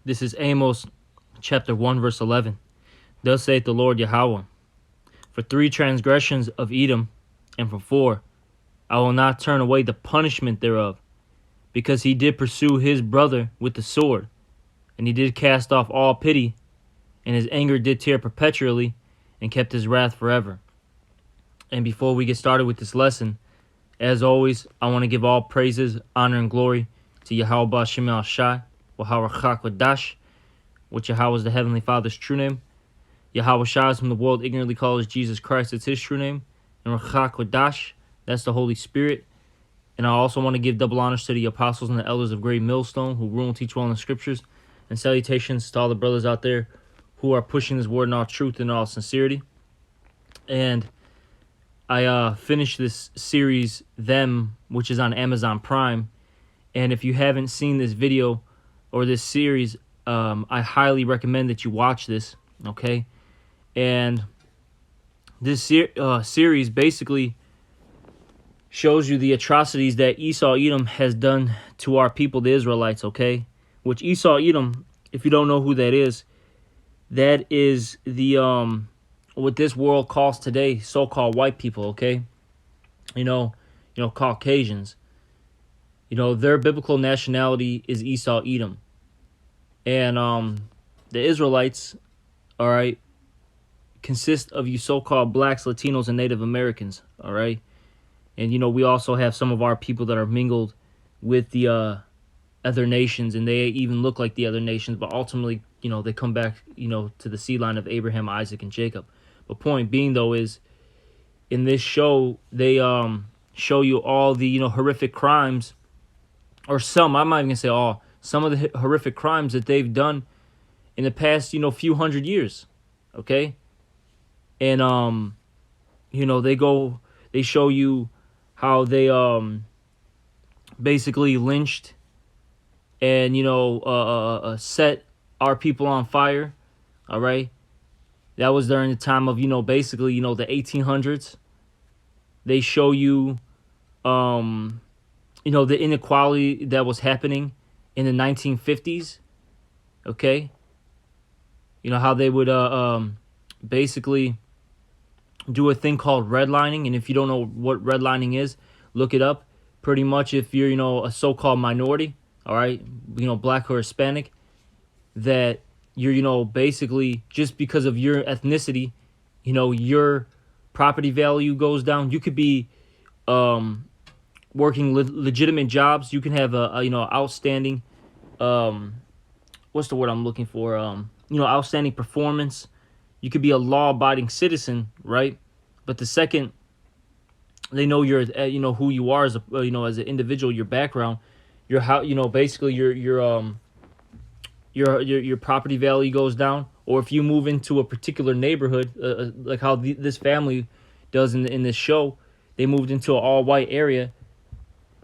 This is Amos chapter 1 verse 11. Thus saith the Lord Yahweh, for 3 transgressions of Edom, and for 4, I will not turn away the punishment thereof, because he did pursue his brother with the sword, and he did cast off all pity, and his anger did tear perpetually, and kept his wrath forever. And before we get started with this lesson, as always, I want to give all praises, honor, and glory to Yahweh B'Shem El Shai, Yahweh Chak which Yahweh is the Heavenly Father's true name. Yahweh Shai is whom the world ignorantly calls Jesus Christ, it's his true name. And Rachak Wadash, that's the Holy Spirit. And I also want to give double honors to the apostles and the elders of Great Millstone who rule and teach well in the scriptures. And salutations to all the brothers out there who are pushing this word in all truth and all sincerity. And I finished this series, Them, which is on Amazon Prime. And if you haven't seen this video or this series, I highly recommend that you watch this, okay? And this series basically shows you the atrocities that Esau Edom has done to our people, the Israelites, okay? Which Esau Edom, if you don't know who that is the what this world calls today so-called white people, okay? You know, Caucasians. Their biblical nationality is Esau Edom. And the Israelites, all right, consist of you so-called blacks, Latinos, and Native Americans, all right? And, we also have some of our people that are mingled with the other nations, and they even look like the other nations, but ultimately, they come back, to the seed line of Abraham, Isaac, and Jacob. But point being, though, is in this show, they show you all the, horrific crimes, or some, I'm not even going to say all, some of the horrific crimes that they've done in the past, few hundred years, okay? And, they show you how they basically lynched and, set our people on fire, all right? That was during the time of, basically, the 1800s. They show you, the inequality that was happening in the 1950s, okay? How they would basically do a thing called redlining, and if you don't know what redlining is, look it up. Pretty much if you're, a so-called minority, all right, black or Hispanic, that you're, basically just because of your ethnicity, your property value goes down. You could be working legitimate jobs. You can have a outstanding what's the word I'm looking for? Outstanding performance. You could be a law-abiding citizen, right? But the second they know you're who you are as a as an individual, your background, basically your property value goes down. Or if you move into a particular neighborhood, like how this family does in this show, they moved into an all-white area.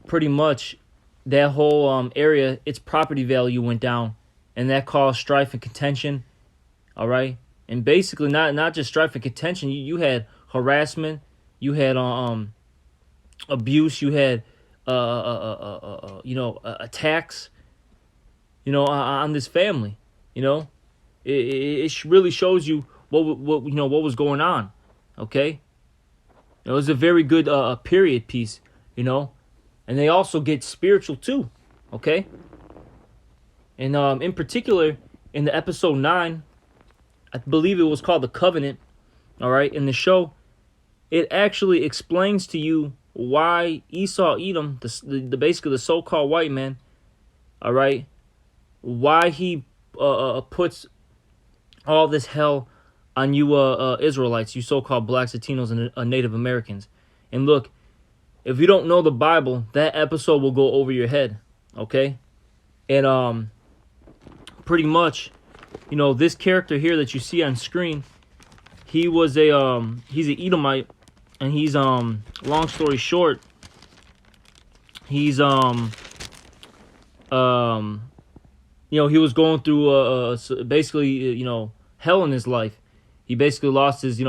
Pretty much, that whole area, its property value went down, and that caused strife and contention. All right, and basically not just strife and contention. You had harassment, you had abuse, you had attacks. On this family. It really shows you what was going on. Okay, it was a very good period piece. And they also get spiritual too, okay? And in particular, in the episode 9, I believe it was called The Covenant, all right? In the show, it actually explains to you why Esau Edom, the basically the so-called white man, all right, why he puts all this hell on you Israelites, you so-called blacks, Latinos, and Native Americans. And look, if you don't know the Bible, that episode will go over your head, okay? And pretty much, this character here that you see on screen, he was he's an Edomite, and he's long story short, he's he was going through basically hell in his life. He basically lost his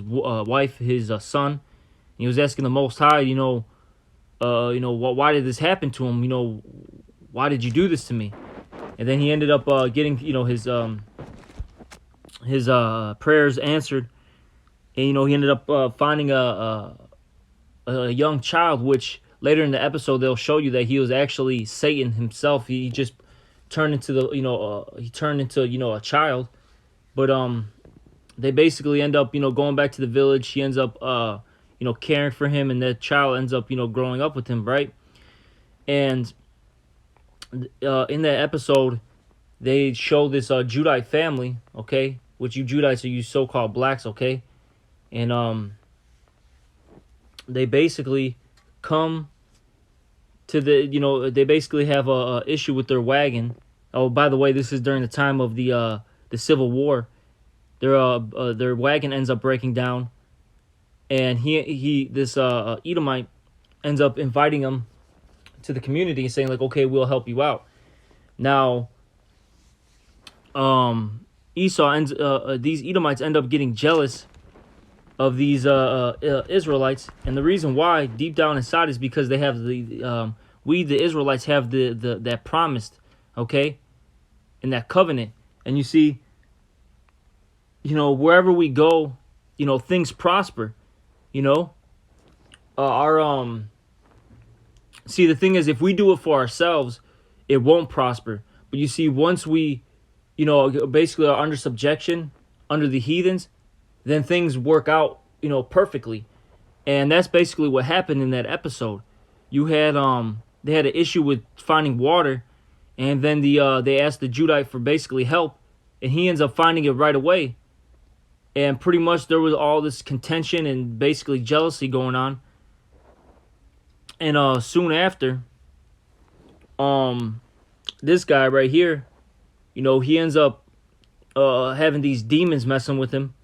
wife, his son. He was asking the Most High, why did this happen to him? Why did you do this to me? and then he ended up getting his prayers answered, and he ended up finding a young child, which later in the episode they'll show you that he was actually Satan himself. He just turned into a child, but they basically end up going back to the village. He ends up caring for him, and that child ends up growing up with him, right? And in that episode they show this Judite family, okay, which you Judites are you so-called blacks, okay, and they basically come to they basically have a issue with their wagon. Oh, by the way, this is during the time of the Civil War. Their wagon ends up breaking down, and this Edomite ends up inviting them to the community and saying like, okay, we'll help you out. Now, these Edomites end up getting jealous of these Israelites, and the reason why deep down inside is because they have the Israelites have the that promised, okay, and that covenant. And you see, wherever we go, things prosper. See, the thing is, if we do it for ourselves, it won't prosper. But you see, once we basically are under subjection, under the heathens, then things work out, perfectly. And that's basically what happened in that episode. You had they had an issue with finding water, and then they asked the Judite for basically help, and he ends up finding it right away. And pretty much there was all this contention and basically jealousy going on. And soon after, this guy right here, he ends up having these demons messing with him,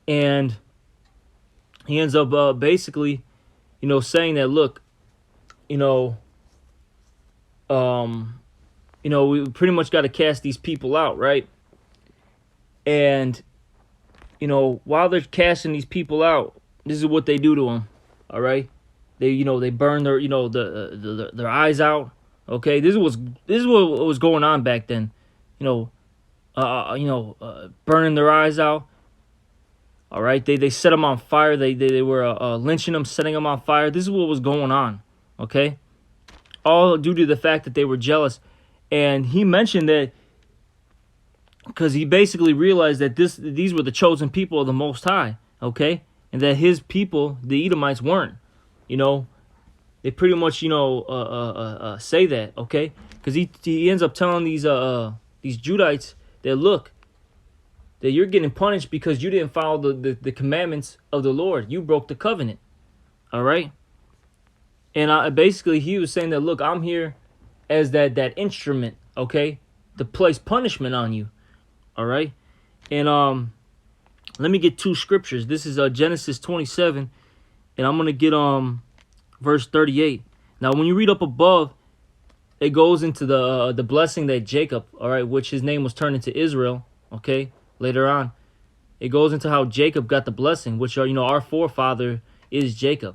and he ends up basically, saying that, look, we pretty much got to cast these people out, right? And while they're casting these people out, this is what they do to them. All right, they burn their their eyes out. Okay, this is what was going on back then. Burning their eyes out. All right, they set them on fire. They were lynching them, setting them on fire. This is what was going on. Okay, all due to the fact that they were jealous. And he mentioned that because he basically realized that these were the chosen people of the Most High, okay, and that his people, the Edomites, weren't. They pretty much say that, okay, because he ends up telling these Judites that, look, that you're getting punished because you didn't follow the commandments of the Lord. You broke the covenant, all right. And basically he was saying that, look, I'm here as that instrument, okay, to place punishment on you. All right, and let me get two scriptures. This is Genesis 27, and I'm gonna get verse 38. Now, when you read up above, it goes into the blessing that Jacob, all right, which his name was turned into Israel. Okay, later on, it goes into how Jacob got the blessing, which are our forefather is Jacob,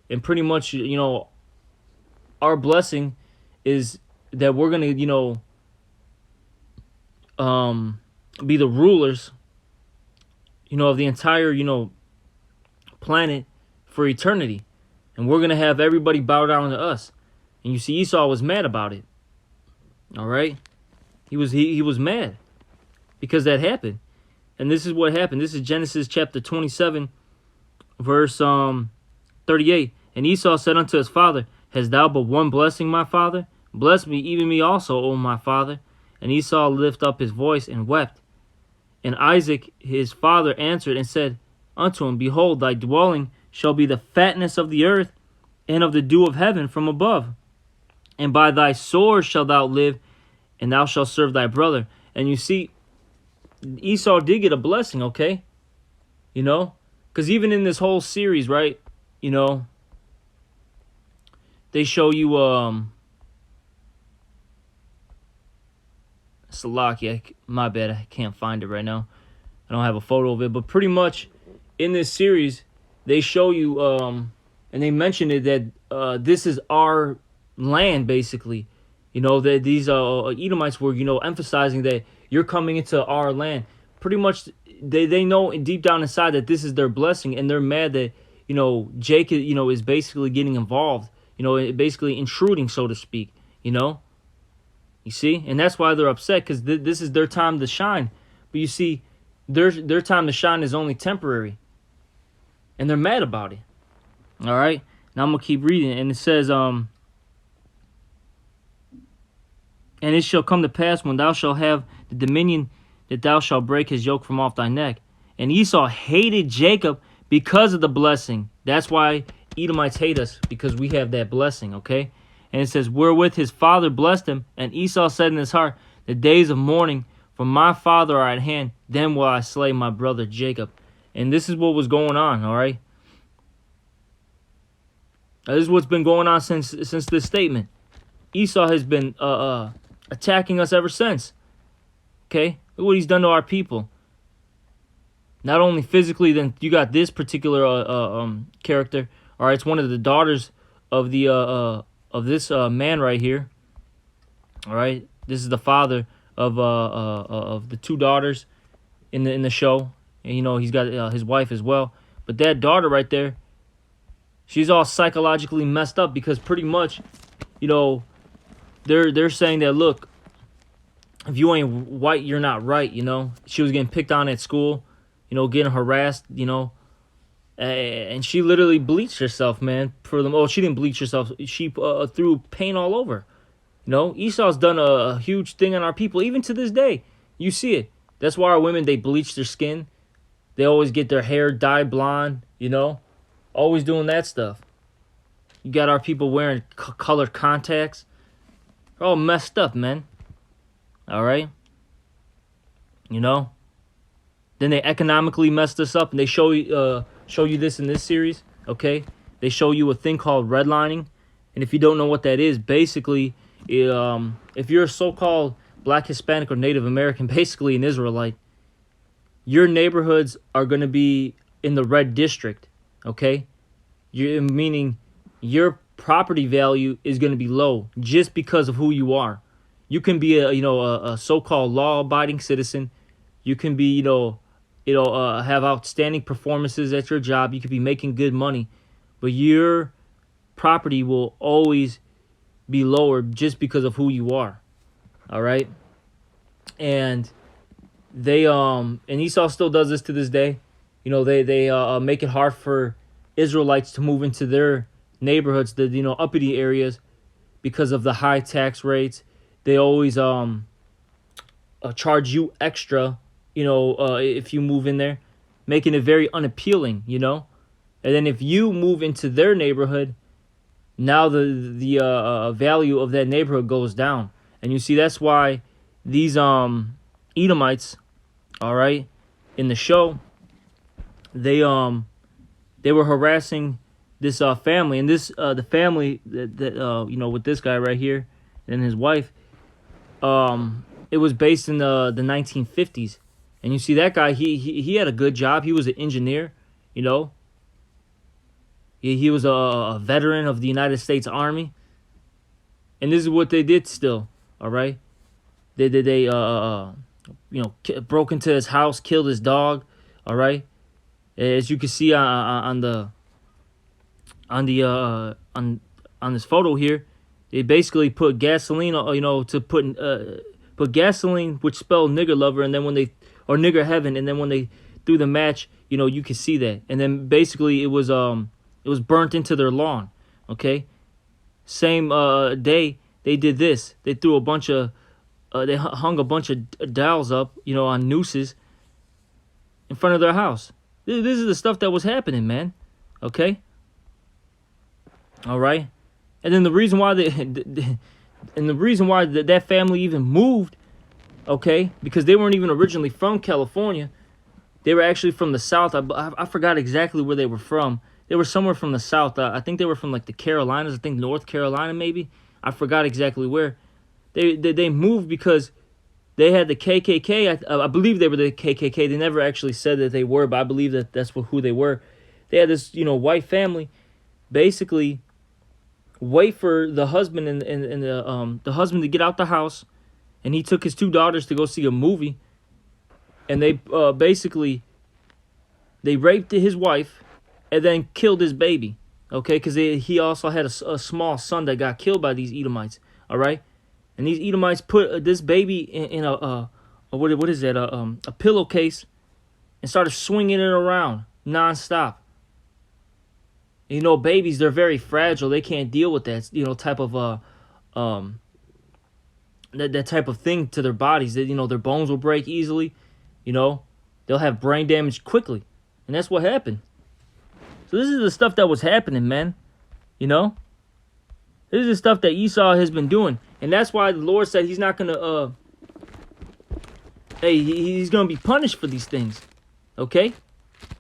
and pretty much our blessing is that we're gonna be the rulers, of the entire, planet for eternity. And we're going to have everybody bow down to us. And you see, Esau was mad about it. All right? He was mad because that happened. And this is what happened. This is Genesis chapter 27, verse 38. And Esau said unto his father, Hast thou but one blessing, my father? Bless me, even me also, O my father. And Esau lifted up his voice and wept. And Isaac his father answered and said unto him, Behold, thy dwelling shall be the fatness of the earth, and of the dew of heaven from above. And by thy sword shalt thou live, and thou shalt serve thy brother. And you see, Esau did get a blessing, okay? Because even in this whole series, right, they show you Salakia, my bad, I can't find it right now. I don't have a photo of it, but pretty much in this series, they show you, and they mention it that this is our land, basically, You know, that these Edomites were, emphasizing that you're coming into our land. Pretty much, they know deep down inside that this is their blessing, and they're mad that, Jacob, is basically getting involved, basically intruding, so to speak, you know? You see? And that's why they're upset, because this is their time to shine. But you see, their time to shine is only temporary, and they're mad about it. All right? Now I'm going to keep reading, and it says, and it shall come to pass when thou shalt have the dominion that thou shalt break his yoke from off thy neck. And Esau hated Jacob because of the blessing. That's why Edomites hate us, because we have that blessing, okay? And it says, wherewith his father blessed him. And Esau said in his heart, the days of mourning for my father are at hand. Then will I slay my brother Jacob. And this is what was going on, all right? This is what's been going on since this statement. Esau has been attacking us ever since. Okay? Look what he's done to our people. Not only physically, then you got this particular character. All right, it's one of the daughters of the of this man right here. All right, this is the father of the two daughters in the show, and he's got his wife as well. But that daughter right there, she's all psychologically messed up, because pretty much, they're saying that, look, if you ain't white, you're not right. She was getting picked on at school, getting harassed, and she literally bleached herself, man. For them, she didn't bleach herself. She threw paint all over. Esau's done a huge thing on our people, even to this day. You see it. That's why our women, they bleach their skin. They always get their hair dyed blonde. Always doing that stuff. You got our people wearing colored contacts. They're all messed up, man. All right? Then they economically messed us up, and they show you this in this series, okay? They show you a thing called redlining, and if you don't know what that is, basically, if you're a so-called Black, Hispanic, or Native American, basically an Israelite, your neighborhoods are going to be in the red district, okay? Meaning your property value is going to be low just because of who you are. You can be a so-called law-abiding citizen. You can be have outstanding performances at your job. You could be making good money, but your property will always be lower just because of who you are. All right, and they and Esau still does this to this day. They make it hard for Israelites to move into their neighborhoods, the uppity areas, because of the high tax rates. They always charge you extra, if you move in there, making it very unappealing, And then if you move into their neighborhood, now the value of that neighborhood goes down. And you see, that's why these Edomites, all right, in the show, they were harassing this family, and this the family that with this guy right here and his wife, it was based in the 1950s. And you see that guy, he had a good job. He was an engineer, He was a veteran of the United States Army. And this is what they did still, all right? They broke into his house, killed his dog, all right? As you can see on this photo here, they basically put gasoline, to put gasoline, which spelled nigger lover, and then when they, or nigger heaven, and then when they threw the match, you could see that. And then basically it was burnt into their lawn, okay? Same day they did this. They threw a bunch of, they hung a bunch of dowels up, on nooses in front of their house. This is the stuff that was happening, man, okay? All right? And then the reason why that family even moved, okay, because they weren't even originally from California. They were actually from the South. I forgot exactly where they were from. They were somewhere from the South. I think they were from like the Carolinas. I think North Carolina maybe. I forgot exactly where. They moved because they had the KKK. I believe they were the KKK. They never actually said that they were, but I believe that that's who they were. They had this white family, basically, wait for the husband and the husband to get out the house, and he took his two daughters to go see a movie, and they basically they raped his wife, and then killed his baby. Okay, because he also had a small son that got killed by these Edomites. All right, and these Edomites put this baby in a what is that a pillowcase, and started swinging it around nonstop. You know, babies, they're very fragile. They can't deal with that, type of that type of thing to their bodies. That, their bones will break easily. They'll have brain damage quickly, and that's what happened. So this is the stuff that was happening, man. This is the stuff that Esau has been doing, and that's why the Lord said He's not gonna He's gonna be punished for these things. Okay.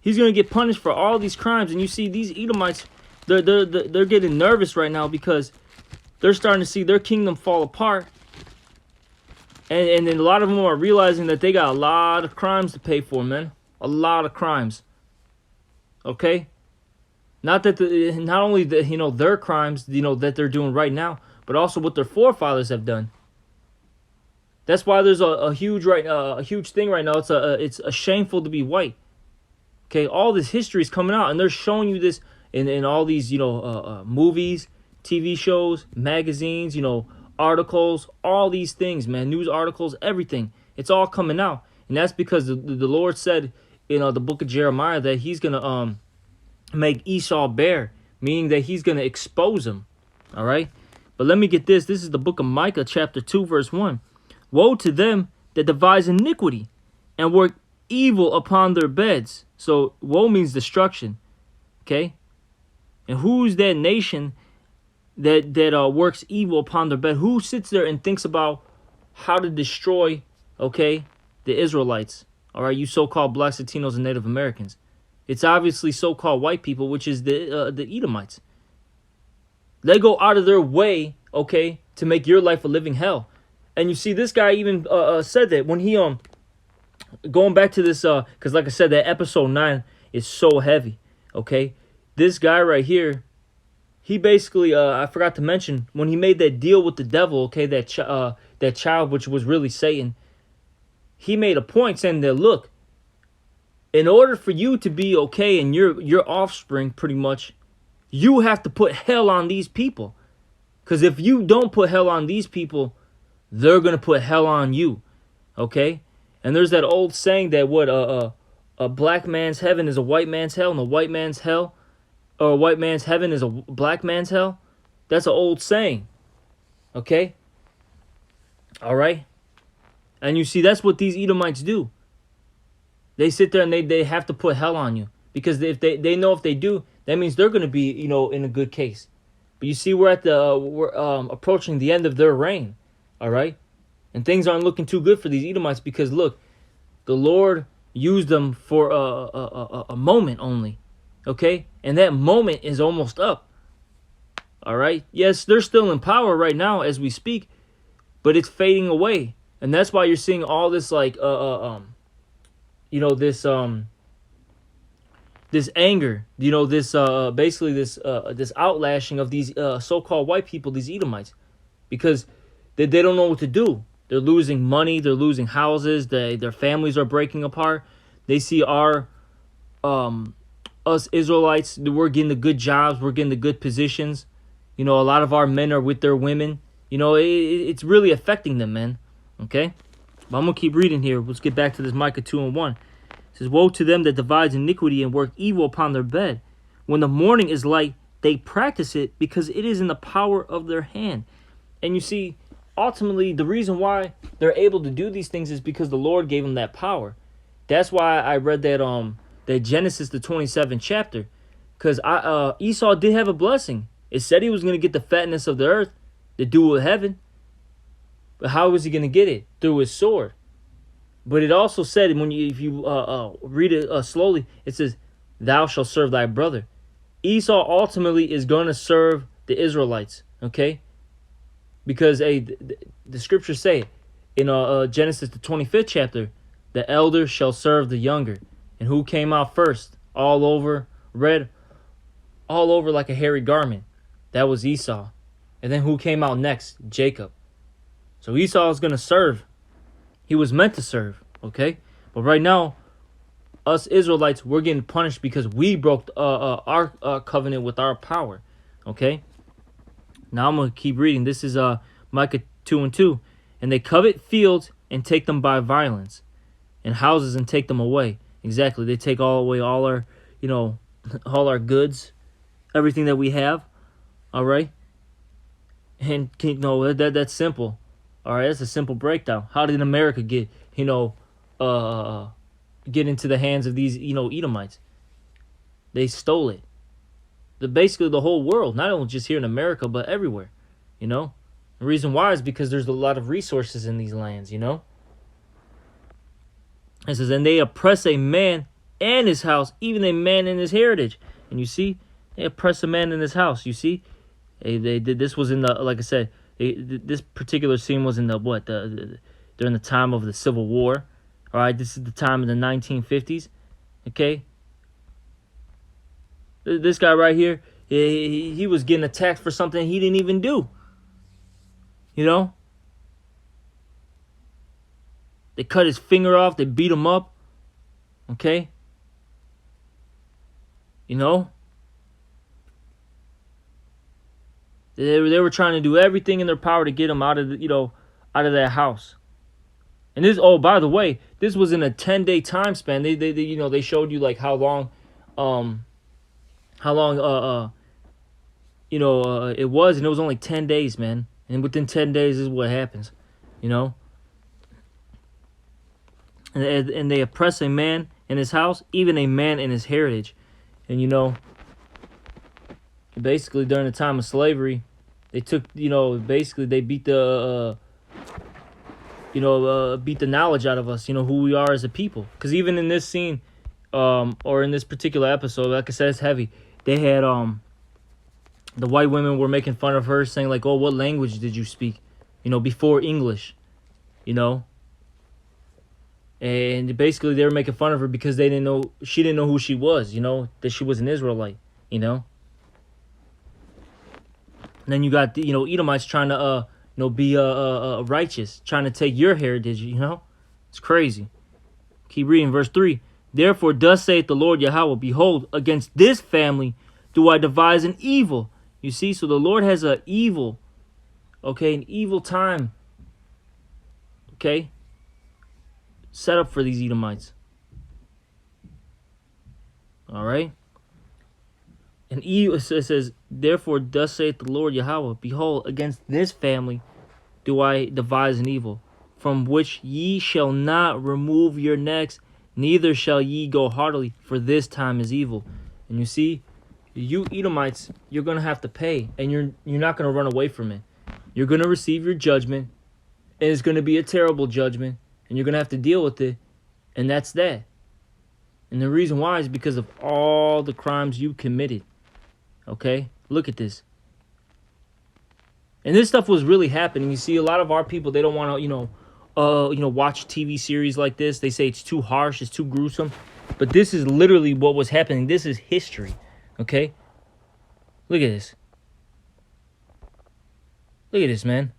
He's going to get punished for all these crimes. And you see these Edomites, they're getting nervous right now because they're starting to see their kingdom fall apart. And then a lot of them are realizing that they got a lot of crimes to pay for, man. A lot of crimes. Okay? Not only their crimes, that they're doing right now, but also what their forefathers have done. That's why there's a huge thing right now. It's shameful to be white. Okay, all this history is coming out, and they're showing you this in all these, movies, TV shows, magazines, articles, all these things, man, news articles, everything. It's all coming out, and that's because the Lord said in the book of Jeremiah that He's gonna make Esau bare, meaning that He's gonna expose him. All right, but let me get this. This is the book of Micah, chapter 2, verse 1. Woe to them that devise iniquity and work evil upon their beds. So woe means destruction. Okay, and who's that nation that works evil upon their bed? Who sits there and thinks about how to destroy, the Israelites? All right, you so-called blacks, Latinos, and Native Americans. It's obviously so-called white people, which is the Edomites. They go out of their way, to make your life a living hell. And you see, this guy even said that when he going back to this, because like I said, that episode 9 is so heavy. Okay, this guy right here, he basically, I forgot to mention, when he made that deal with the devil, that child, which was really Satan, he made a point saying that, look, in order for you to be okay and your offspring, pretty much, you have to put hell on these people. Because if you don't put hell on these people, they're gonna put hell on you. Okay. And there's that old saying that a black man's heaven is a white man's hell, and a white man's hell, or a white man's heaven is a black man's hell. That's an old saying. Okay? All right? And you see, that's what these Edomites do. They sit there and they have to put hell on you. Because if they know if they do, that means they're going to be, in a good case. But you see, we're approaching the end of their reign. All right? And things aren't looking too good for these Edomites because, look, the Lord used them for a moment only, okay? And that moment is almost up, all right? Yes, they're still in power right now as we speak, but it's fading away. And that's why you're seeing all this, this anger, basically this outlashing of these so-called white people, these Edomites, because they don't know what to do. They're losing money. They're losing houses. Their families are breaking apart. They see us Israelites, we're getting the good jobs. We're getting the good positions. A lot of our men are with their women. It's really affecting them, man. Okay? But I'm going to keep reading here. Let's get back to this Micah 2 and 1. It says, woe to them that devise iniquity and work evil upon their bed. When the morning is light, they practice it because it is in the power of their hand. And you see, ultimately, the reason why they're able to do these things is because the Lord gave them that power. That's why I read that Genesis, the 27th chapter, because Esau did have a blessing. It said he was going to get the fatness of the earth, the dew of heaven. But how was he going to get it? Through his sword. But it also said, if you read it slowly, it says, "Thou shalt serve thy brother." Esau ultimately is going to serve the Israelites. Okay. Because the scriptures say in Genesis, the 25th chapter, the elder shall serve the younger. And who came out first? All over, red, all over like a hairy garment. That was Esau. And then who came out next? Jacob. So Esau is going to serve. He was meant to serve, okay? But right now, us Israelites, we're getting punished because we broke our covenant with our power, okay? Now I'm going to keep reading. This is Micah 2:2. And they covet fields and take them by violence, and houses and take them away. Exactly. They take all away all our, all our goods, everything that we have, all right? And that's simple. All right, that's a simple breakdown. How did America get into the hands of these Edomites? They stole it. Basically the whole world, not only just here in America, but everywhere. The reason why is because there's a lot of resources in these lands. It says, and they oppress a man and his house, even a man and his heritage. And you see, they oppress a man in his house. You see, they did. This was in the, like I said, this particular scene was in during the time of the Civil War. All right, this is the time in the 1950s. Okay, this guy right here, he was getting attacked for something he didn't even do. They cut his finger off. They beat him up. Okay, They were trying to do everything in their power to get him out of out of that house. And this, oh, by the way, this was in a 10-day time span. They showed you like how long it was, and it was only 10 days, man. And within 10 days is what happens, And they oppress a man in his house, even a man in his heritage. And basically during the time of slavery, they took, basically they beat the beat the knowledge out of us, who we are as a people. Because even in this scene, or in this particular episode, like I said, it's heavy. They had the white women were making fun of her, saying like, "Oh, what language did you speak?" Before English, And basically they were making fun of her because she didn't know who she was, that she was an Israelite, And then you got Edomites trying to be righteous, trying to take your heritage. It's crazy. Keep reading verse 3. Therefore, thus saith the Lord Yahweh, behold, against this family do I devise an evil. You see, so the Lord has an evil time, set up for these Edomites. All right. And it says, therefore, thus saith the Lord Yahweh, behold, against this family do I devise an evil, from which ye shall not remove your necks, neither shall ye go heartily, for this time is evil. And you see, you Edomites, you're going to have to pay, and you're not going to run away from it. You're going to receive your judgment, and it's going to be a terrible judgment, and you're going to have to deal with it, and that's that. And the reason why is because of all the crimes you committed. Okay? Look at this. And this stuff was really happening. You see, a lot of our people, they don't want to, watch TV series like this. They say it's too harsh, it's too gruesome. But this is literally what was happening. This is history. Okay? Look at this. Look at this, man.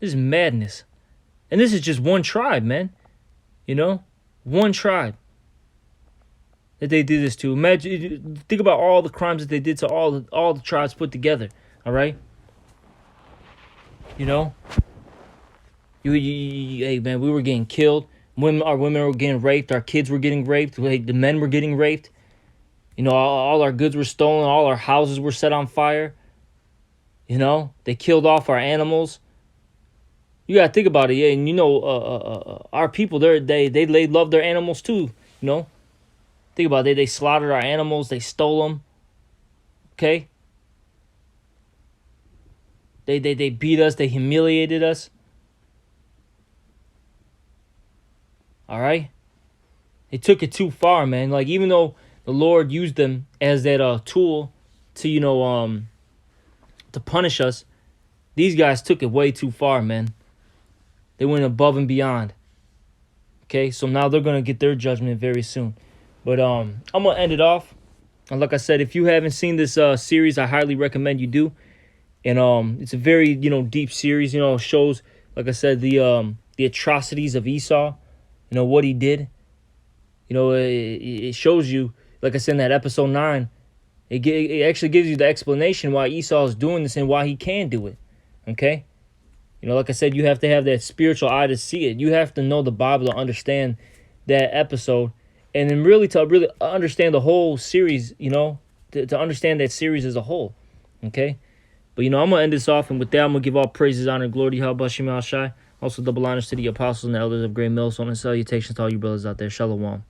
This is madness. And this is just one tribe, man. One tribe that they did this to. Imagine, think about all the crimes that they did to all the tribes put together. All right. Hey man, we were getting killed. Our women were getting raped. Our kids were getting raped. The men were getting raped. All our goods were stolen. All our houses were set on fire. They killed off our animals. You gotta think about it, yeah. And our people, they love their animals too. Think about it. They slaughtered our animals. They stole them. Okay. They beat us. They humiliated us. All right. They took it too far, man. Like, even though the Lord used them as that tool to to punish us, these guys took it way too far, man. They went above and beyond. Okay, so now they're gonna get their judgment very soon. But I'm gonna end it off. And like I said, if you haven't seen this series, I highly recommend you do. And it's a very deep series. It shows, like I said, the atrocities of Esau. What he did. It shows you, like I said in that episode 9. It actually gives you the explanation why Esau is doing this and why he can do it. Okay. Like I said, you have to have that spiritual eye to see it. You have to know the Bible to understand that episode, and then to really understand the whole series. To understand that series as a whole. Okay. But I'm gonna end this off, and with that, I'm gonna give all praises, honor, and glory to Yahweh Shai. Also, double honors to the apostles and the elders of Great Millstone, and salutations to all you brothers out there. Shalom.